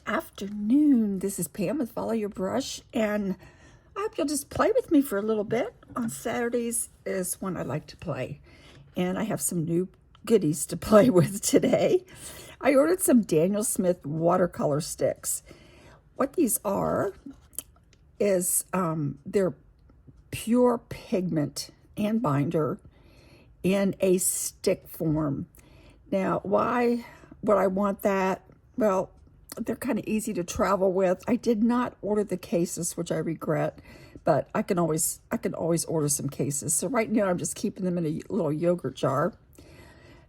afternoon. This is Pam with Follow Your Brush, and I hope you'll just play with me for a little bit. On Saturdays is when I like to play, and I have some new goodies to play with today. I ordered some Daniel Smith Watercolor Sticks. What these are is they're pure pigment and binder in a stick form. Now, why would I want that? Well, they're kind of easy to travel with. I did not order the cases, which I regret, but I can always order some cases. So right now I'm just keeping them in a little yogurt jar.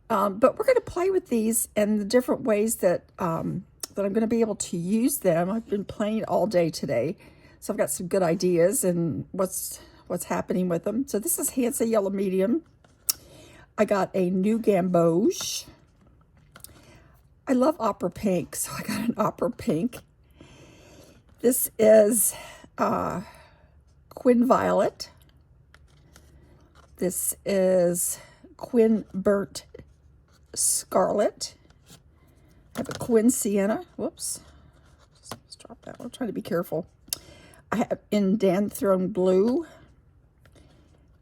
But we're going to play with these and the different ways that that I'm going to be able to use them. I've been playing all day today, so I've got some good ideas and what's happening with them. So this is Hansa Yellow Medium. I got a new gamboge. I love opera pink, so I got an opera pink. This is Quin Violet. This is Quin Burnt Scarlet. I have a Quin Sienna. Whoops. Let's drop that one. I'm trying to be careful. I have Indanthrone Blue,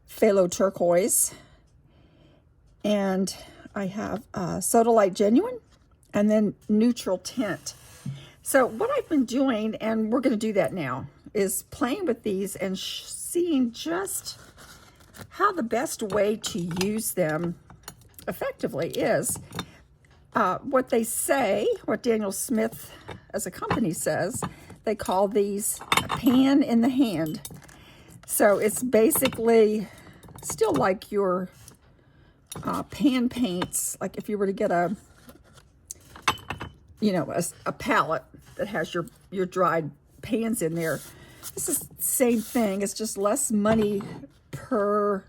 Phthalo Turquoise, and I have Sodalite Genuine, and then Neutral Tint. So what I've been doing, and we're going to do that now, is playing with these and seeing just how the best way to use them effectively is. What they say, what Daniel Smith as a company says, they call these a pan in the hand. So it's basically still like your pan paints, like if you were to get a palette that has your dried pans in there. This is the same thing. It's just less money per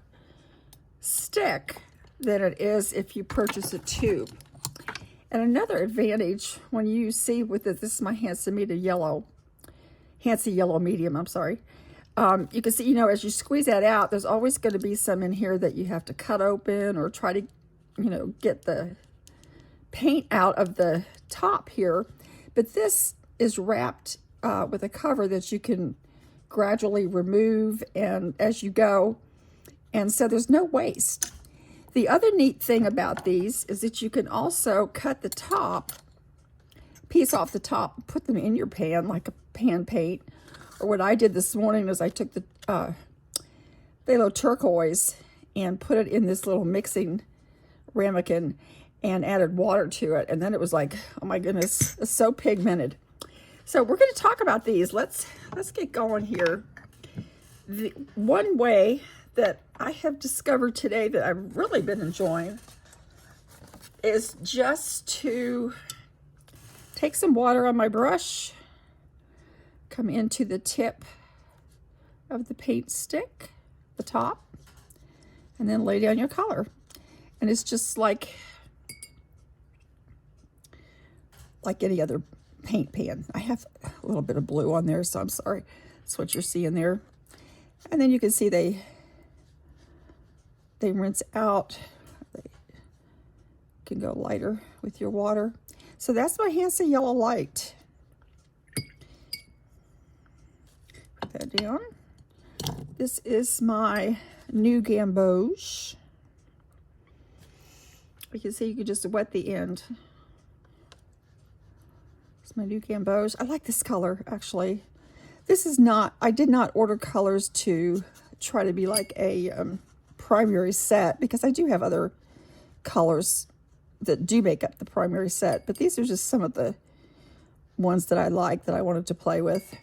stick than it is if you purchase a tube. And another advantage when you see with it, this is my Hansa Yellow Medium, I'm sorry. You can see, as you squeeze that out, there's always going to be some in here that you have to cut open or try to, get the paint out of the top here. But this is wrapped with a cover that you can gradually remove and as you go. And so there's no waste. The other neat thing about these is that you can also cut the top, piece off the top, put them in your pan like a pan paint. Or what I did this morning is I took the Phthalo Turquoise and put it in this little mixing ramekin and added water to it. And then it was like, oh my goodness, it's so pigmented. So we're going to talk about these. Let's get going here. The one way that I have discovered today that I've really been enjoying is just to take some water on my brush, come into the tip of the paint stick, the top, and then lay down your color. And it's just like any other paint pan. I have a little bit of blue on there, so I'm sorry. That's what you're seeing there. And then you can see they rinse out. They can go lighter with your water. So that's my Hansa Yellow Light. Put that down. This is my new gamboge. You can see you can just wet the end. It's my new gamboge. I like this color, actually. This is not, I did not order colors to try to be like a primary set, because I do have other colors that do make up the primary set, but these are just some of the ones that I like that I wanted to play with.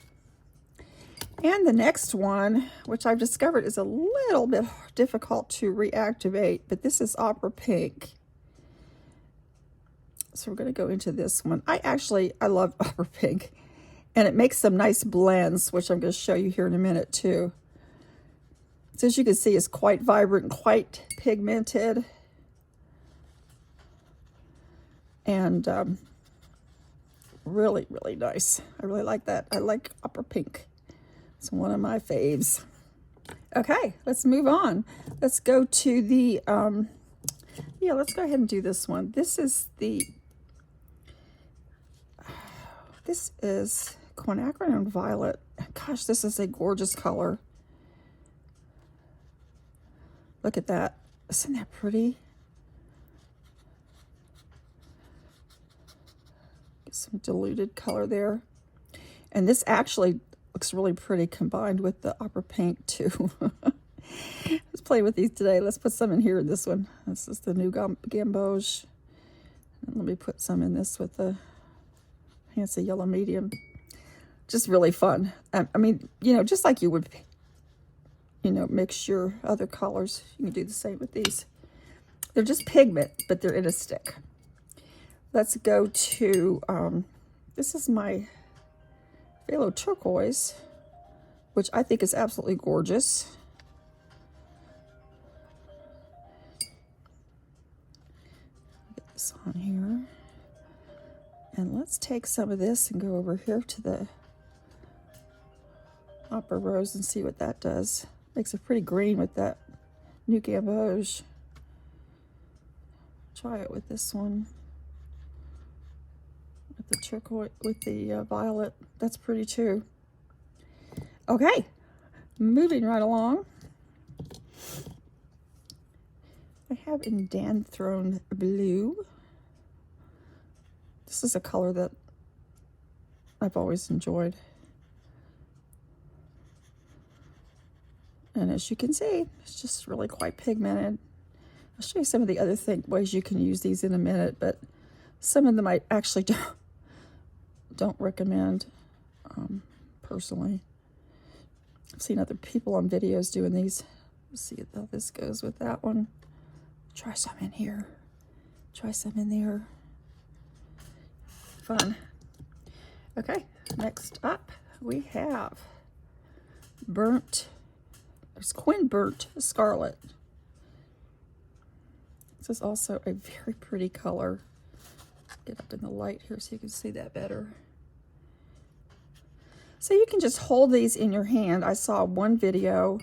And the next one, which I've discovered is a little bit difficult to reactivate, but this is Opera Pink. So we're going to go into this one. I love Opera Pink, and it makes some nice blends, which I'm going to show you here in a minute too. So as you can see, it's quite vibrant and quite pigmented. And really, really nice. I really like that. I like Opera Pink. It's one of my faves. Okay, let's move on. Let's go to the, let's go ahead and do this one. This is the This is quinacridone violet. Gosh, this is a gorgeous color. Look at that. Isn't that pretty? Get some diluted color there. And this actually looks really pretty combined with the opera pink too. Let's play with these today. Let's put some in here in this one. This is the new gamboge. And let me put some in this with the fancy yellow medium. Just really fun. I mean, you know, just like you would, you know, mix your other colors. You can do the same with these. They're just pigment, but they're in a stick. Let's go to, this is my phthalo turquoise, which I think is absolutely gorgeous. Get this on here. And let's take some of this and go over here to the opera rose and see what that does. Makes it pretty green with that new gamboge. Try it with this one. With the turquoise, with the violet. That's pretty too. Okay, moving right along. I have Indanthrone blue. This is a color that I've always enjoyed. And as you can see, it's just really quite pigmented. I'll show you some of the other ways you can use these in a minute, but some of them I actually don't recommend personally. I've seen other people on videos doing these. Let's see how this goes with that one. Try some in here. Try some in there. Fun. Okay, next up we have Quin Burnt Scarlet. This is also a very pretty color. Get up in the light here so you can see that better. So you can just hold these in your hand. I saw one video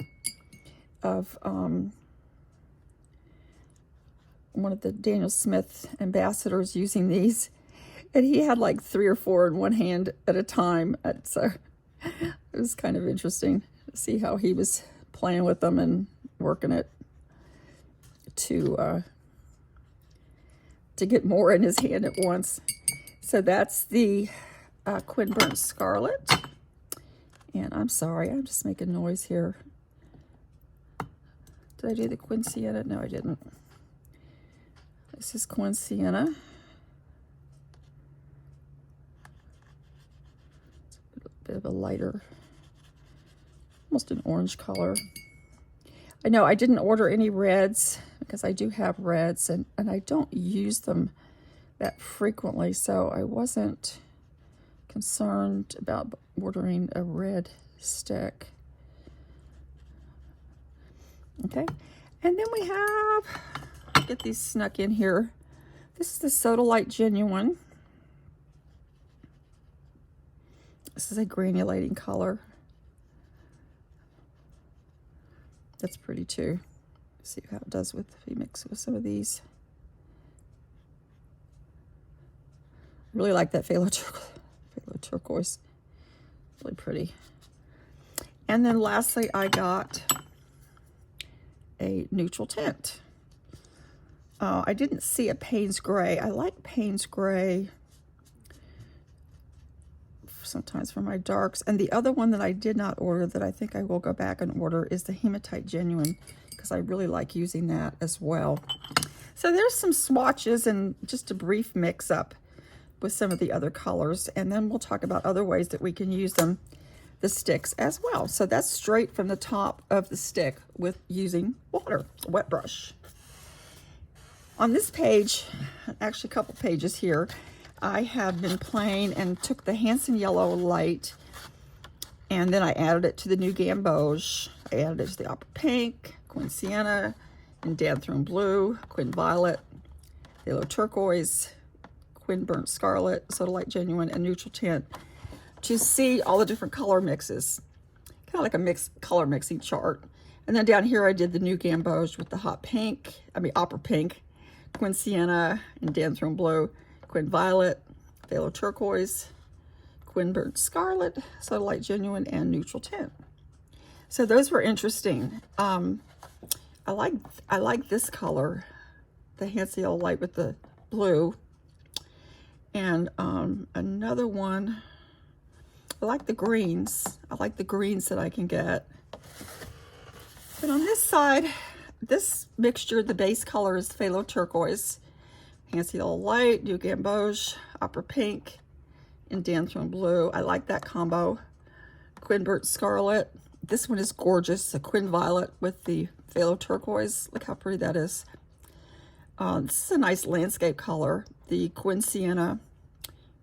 of one of the Daniel Smith ambassadors using these, and he had like 3 or 4 in one hand at a time. So it was kind of interesting to see how he was playing with them and working it to get more in his hand at once. So that's the Quin Burnt Scarlet. And I'm sorry, I'm just making noise here. Did I do the Quin Sienna? No, I didn't. This is Quin Sienna. It's a bit of a lighter, almost an orange color. I know I didn't order any reds because I do have reds and I don't use them that frequently, so I wasn't concerned about ordering a red stick. Okay, and then we have, get these snuck in here. This is the Sodalite Genuine. This is a granulating color. That's pretty too. See how it does if you mix with some of these. Really like that phthalo turquoise. Really pretty. And then lastly, I got a neutral tint. I didn't see a Payne's Gray. I like Payne's Gray sometimes for my darks. And the other one that I did not order that I think I will go back and order is the Hematite Genuine, because I really like using that as well. So there's some swatches and just a brief mix up with some of the other colors, and then we'll talk about other ways that we can use them, the sticks as well. So that's straight from the top of the stick with using water, a wet brush. On this page, actually a couple pages here, I have been playing and took the Hanson Yellow Light, and then I added it to the new gamboge. I added it to the Opera Pink, Quin Sienna, Indanthrone Blue, Quin Violet, Phthalo Turquoise, Quin Burnt Scarlet, Sodalite Genuine, and Neutral Tint to see all the different color mixes. Kind of like a mixed color mixing chart. And then down here I did the new gamboge with the Opera Pink, Quin Sienna, Indanthrone Blue, Quin Violet, Phthalo Turquoise, Quin Burnt Scarlet, Subtle Light Genuine, and Neutral Tint. So those were interesting. I like this color, the Handsy Yellow Light with the blue. And another one, I like the greens. I like the greens that I can get. And on this side, this mixture, the base color is Phthalo Turquoise, Handsy Yellow Light, New Gamboge, Opera Pink, and Danthrone Blue. I like that combo. Quin Burnt Scarlet. This one is gorgeous. The Quin Violet with the Phthalo Turquoise. Look how pretty that is. This is a nice landscape color. The Quin Sienna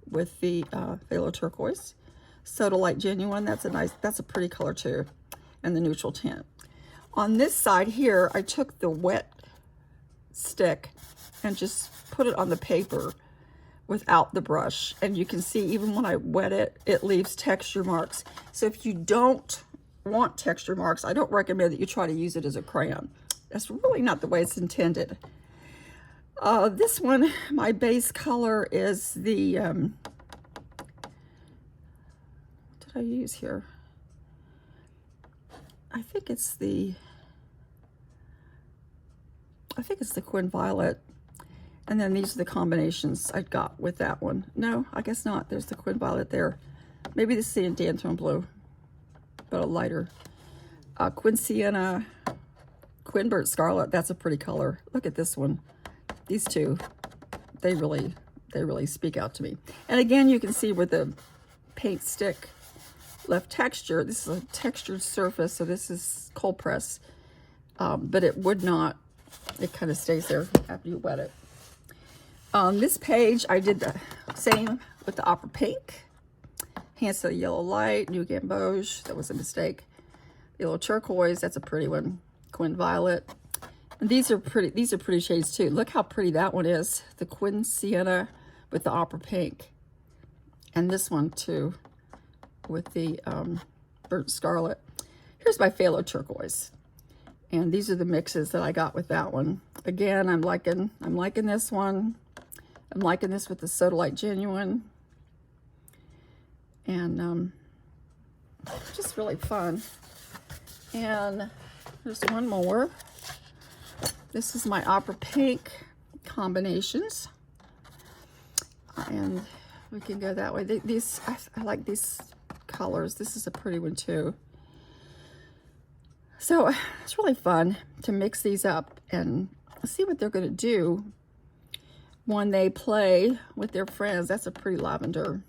with the Phthalo Turquoise. Soda Light Genuine. That's a pretty color too. And the Neutral Tint. On this side here, I took the wet stick and just put it on the paper without the brush. And you can see even when I wet it, it leaves texture marks. So if you don't want texture marks, I don't recommend that you try to use it as a crayon. That's really not the way it's intended. This one, my base color is the, what did I use here? I think it's the Quin Violet. And then these are the combinations I got with that one. No, I guess not. There's the Quin Violet there. Maybe this is the Danthrone Blue, but a lighter. Quin Sienna, Quin Burnt Scarlet. That's a pretty color. Look at this one. These two, they really speak out to me. And again, you can see where the paint stick left texture. This is a textured surface, so this is cold press, but it would not, it kind of stays there after you wet it. On this page, I did the same with the Opera Pink, Handsy Yellow Light, New Gamboge, that was a mistake. Yellow Turquoise, that's a pretty one. Quin Violet. And these are pretty shades too. Look how pretty that one is. The Quin Sienna with the Opera Pink. And this one too, with the Burnt Scarlet. Here's my Phthalo Turquoise. And these are the mixes that I got with that one. Again, I'm liking this one. I'm liking this with the Soda Light Genuine. And just really fun. And there's one more. This is my Opera Pink combinations. And we can go that way. These I like these colors. This is a pretty one too. So it's really fun to mix these up and see what they're going to do when they play with their friends. That's a pretty lavender.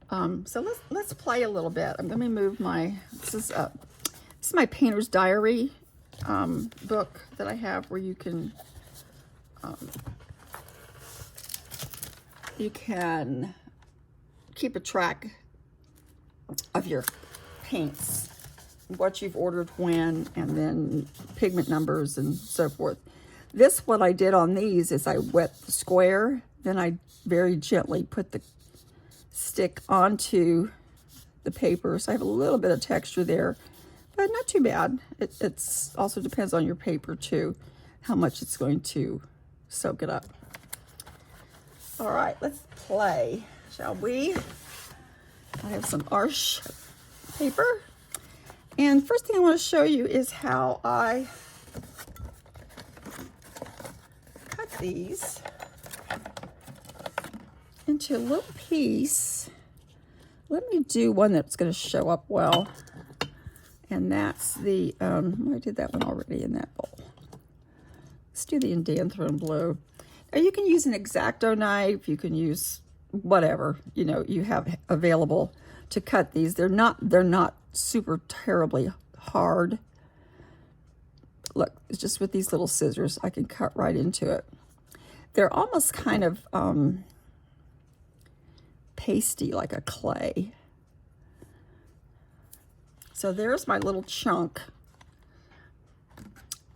So let's play a little bit. Let me move my, this is my Painter's Diary book that I have, where you can keep a track of your paints, what you've ordered when, and then pigment numbers and so forth. What I did on these is I wet the square, then I very gently put the stick onto the paper, so I have a little bit of texture there, but not too bad. It's also depends on your paper too, how much it's going to soak it up. All right, let's play, shall we? I have some Arches paper. And first thing I want to show you is how I cut these into a little piece. Let me do one that's going to show up well. And that's the, I did that one already in that bowl. Let's do the Danthrone Blue. Now you can use an X-Acto knife, you can use whatever, you know, you have available to cut these. They're not super terribly hard. Look, it's just with these little scissors, I can cut right into it. They're almost kind of pasty, like a clay. So there's my little chunk.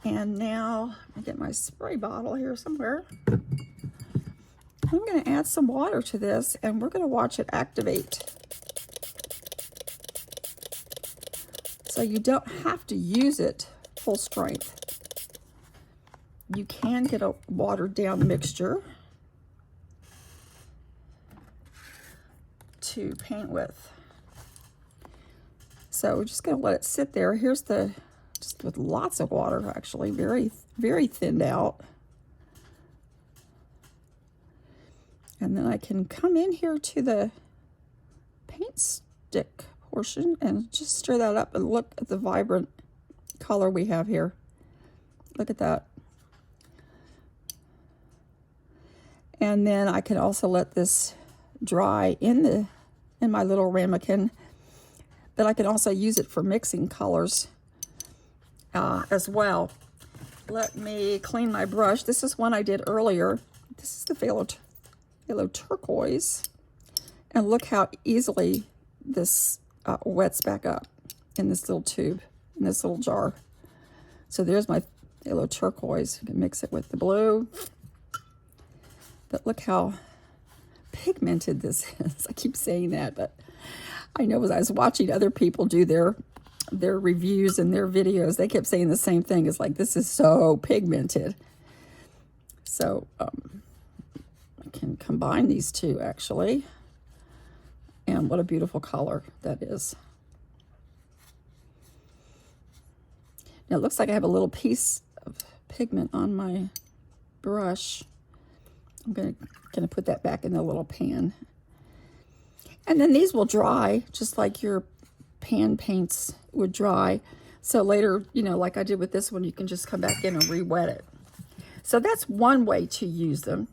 And now I get my spray bottle here somewhere. I'm going to add some water to this, and we're going to watch it activate. So you don't have to use it full strength. You can get a watered down mixture. to paint with. So we're just going to let it sit there. Here's the, just with lots of water actually, very, very thinned out. And then I can come in here to the paint stick portion and just stir that up and look at the vibrant color we have here. Look at that. And then I can also let this dry in my little ramekin, but I can also use it for mixing colors as well. Let me clean my brush. This is one I did earlier. This is the phthalo turquoise, and look how easily this wets back up in this little tube, in this little jar. So there's my phthalo turquoise. You can mix it with the blue. But look how pigmented this is. I keep saying that, but I know as I was watching other people do their reviews and their videos, they kept saying the same thing. It's like, this is so pigmented. So I can combine these two actually. And what a beautiful color that is. Now it looks like I have a little piece of pigment on my brush. I'm gonna put that back in the little pan. And then these will dry just like your pan paints would dry. So later, you know, like I did with this one, you can just come back in and re-wet it. So that's one way to use them.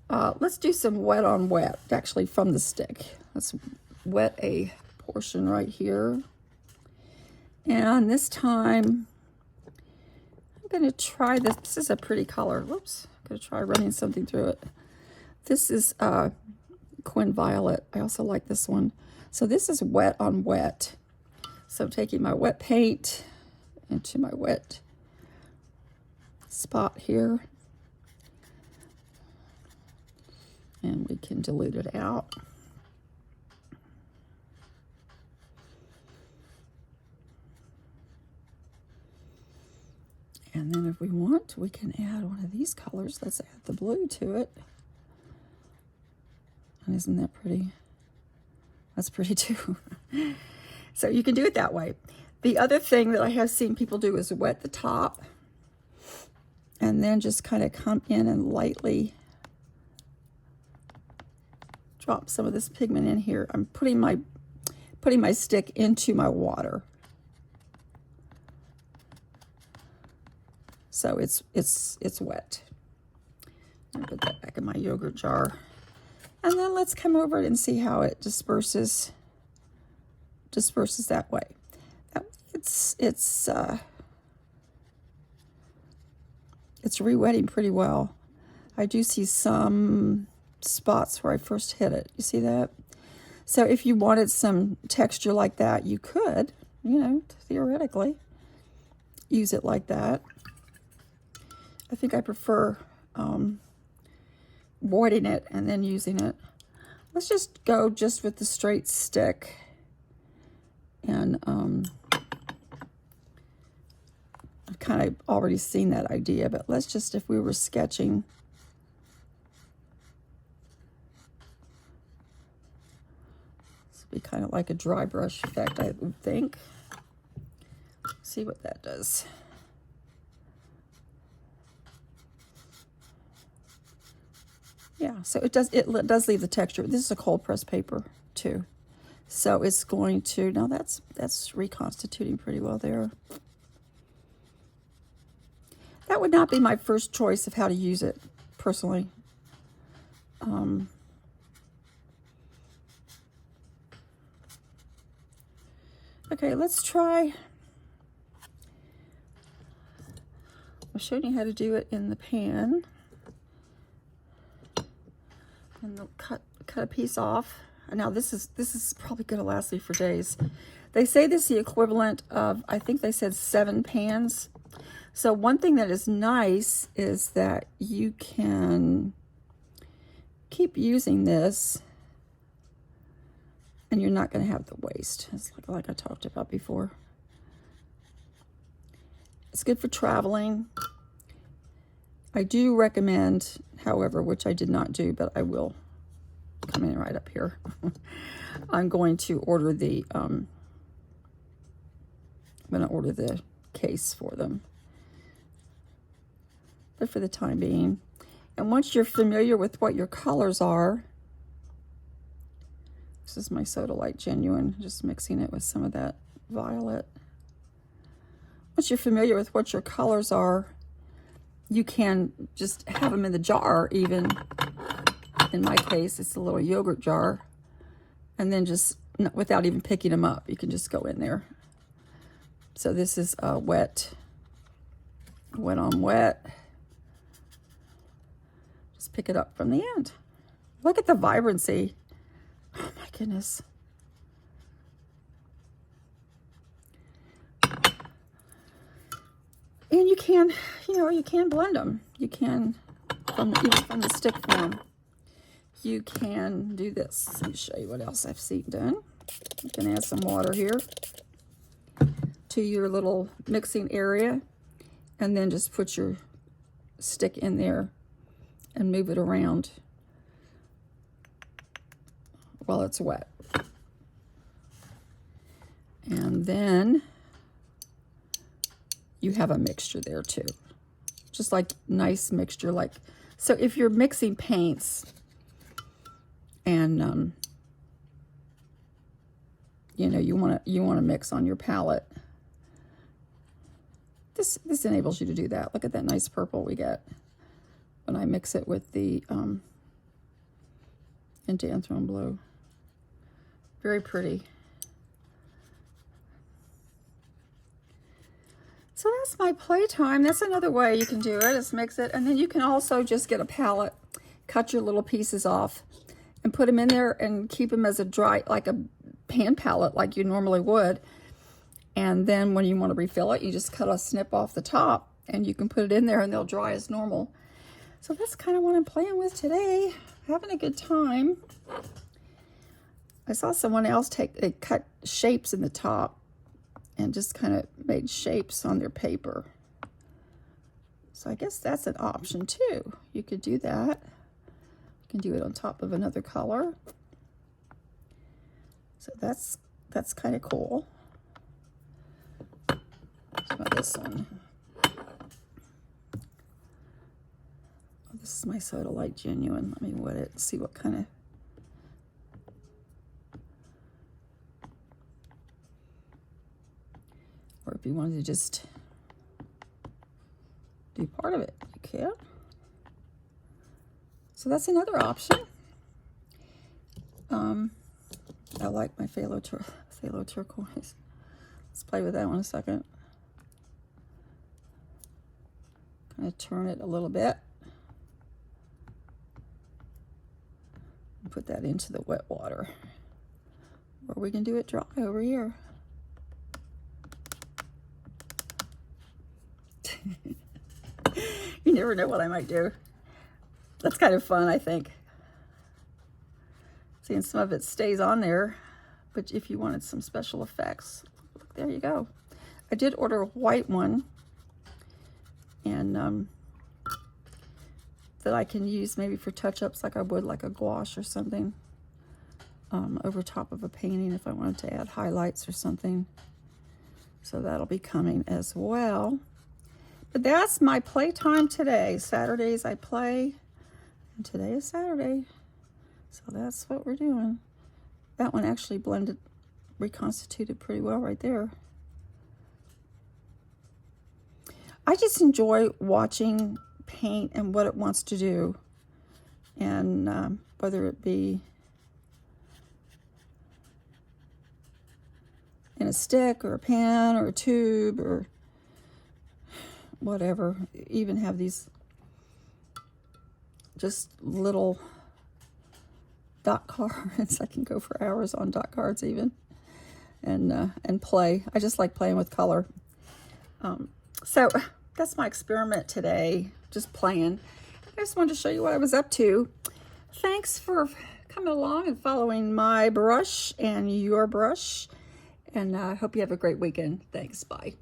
Let's do some wet on wet, actually from the stick. Let's wet a portion right here. And this time, I'm gonna try this. This is a pretty color. Whoops. Gonna try running something through it. This is Quin Violet. I also like this one. So this is wet on wet. So taking my wet paint into my wet spot here, and we can dilute it out. And then if we want, we can add one of these colors. Let's add the blue to it. And isn't that pretty? That's pretty too. So you can do it that way. The other thing that I have seen people do is wet the top and then just kind of come in and lightly drop some of this pigment in here. I'm putting my stick into my water. So it's wet. I'll put that back in my yogurt jar. And then let's come over it and see how it disperses that way. It's re-wetting pretty well. I do see some spots where I first hit it. You see that? So if you wanted some texture like that, you could, you know, theoretically use it like that. I think I prefer voiding it and then using it. Let's just go just with the straight stick. And I've kind of already seen that idea, but let's just, if we were sketching, this would be kind of like a dry brush effect, I would think. See what that does. Yeah, so it does leave the texture. This is a cold press paper too. So it's going to, now that's reconstituting pretty well there. That would not be my first choice of how to use it, personally. Okay, let's try. I'm showing you how to do it in the pan. And cut a piece off. And now this is probably going to last me for days. They say this is the equivalent of, I think they said 7 pans. So one thing that is nice is that you can keep using this and you're not going to have the waste. It's like I talked about before. It's good for traveling. I do recommend, however, which I did not do, but I will coming right up here. I'm going to order the case for them. But for the time being, and once you're familiar with what your colors are, this is my Soda Light Genuine, just mixing it with some of that violet. Once you're familiar with what your colors are, you can just have them in the jar. Even in my case, it's a little yogurt jar, and then just without even picking them up, you can just go in there. So this is wet on wet. Just pick it up from the end. Look at the vibrancy. Oh my goodness. And you can, you can blend them. You can, even from the stick form, you can do this. Let me show you what else I've seen done. You can add some water here to your little mixing area, and then just put your stick in there and move it around while it's wet. And then you have a mixture there too. Just like nice mixture. Like, so if you're mixing paints and you want to mix on your palette, this enables you to do that. Look at that nice purple we get when I mix it with the Enchantrone Blue. Very pretty. So that's my playtime. That's another way you can do it, is mix it. And then you can also just get a palette, cut your little pieces off, and put them in there and keep them as a dry, like a pan palette like you normally would. And then when you want to refill it, you just cut a snip off the top and you can put it in there and they'll dry as normal. So that's kind of what I'm playing with today. Having a good time. I saw someone else they cut shapes in the top and just kind of made shapes on their paper. So I guess that's an option too. You could do that. You can do it on top of another color. So that's kind of cool. Let's try this one. This is my Soda Light Genuine. Let me wet it and see what kind of... Or if you wanted to just do part of it, you can. So that's another option. I like my phthalo turquoise. Let's play with that one a second. Kind of turn it a little bit. And put that into the wet water. Or we can do it dry over here. You never know what I might do. That's kind of fun, I think. Seeing some of it stays on there, but if you wanted some special effects, look, there you go. I did order a white one, and that I can use maybe for touch-ups like I would like a gouache or something, over top of a painting if I wanted to add highlights or something. So that'll be coming as well. But that's my playtime today. Saturdays I play, and today is Saturday. So that's what we're doing. That one actually blended, reconstituted pretty well right there. I just enjoy watching paint and what it wants to do. And whether it be in a stick or a pen or a tube or whatever. Even have these just little dot cards. I can go for hours on dot cards even, and play. I just like playing with color. So that's my experiment today, just playing. I just wanted to show you what I was up to. Thanks for coming along and following my brush and your brush, and I hope you have a great weekend. Thanks, bye.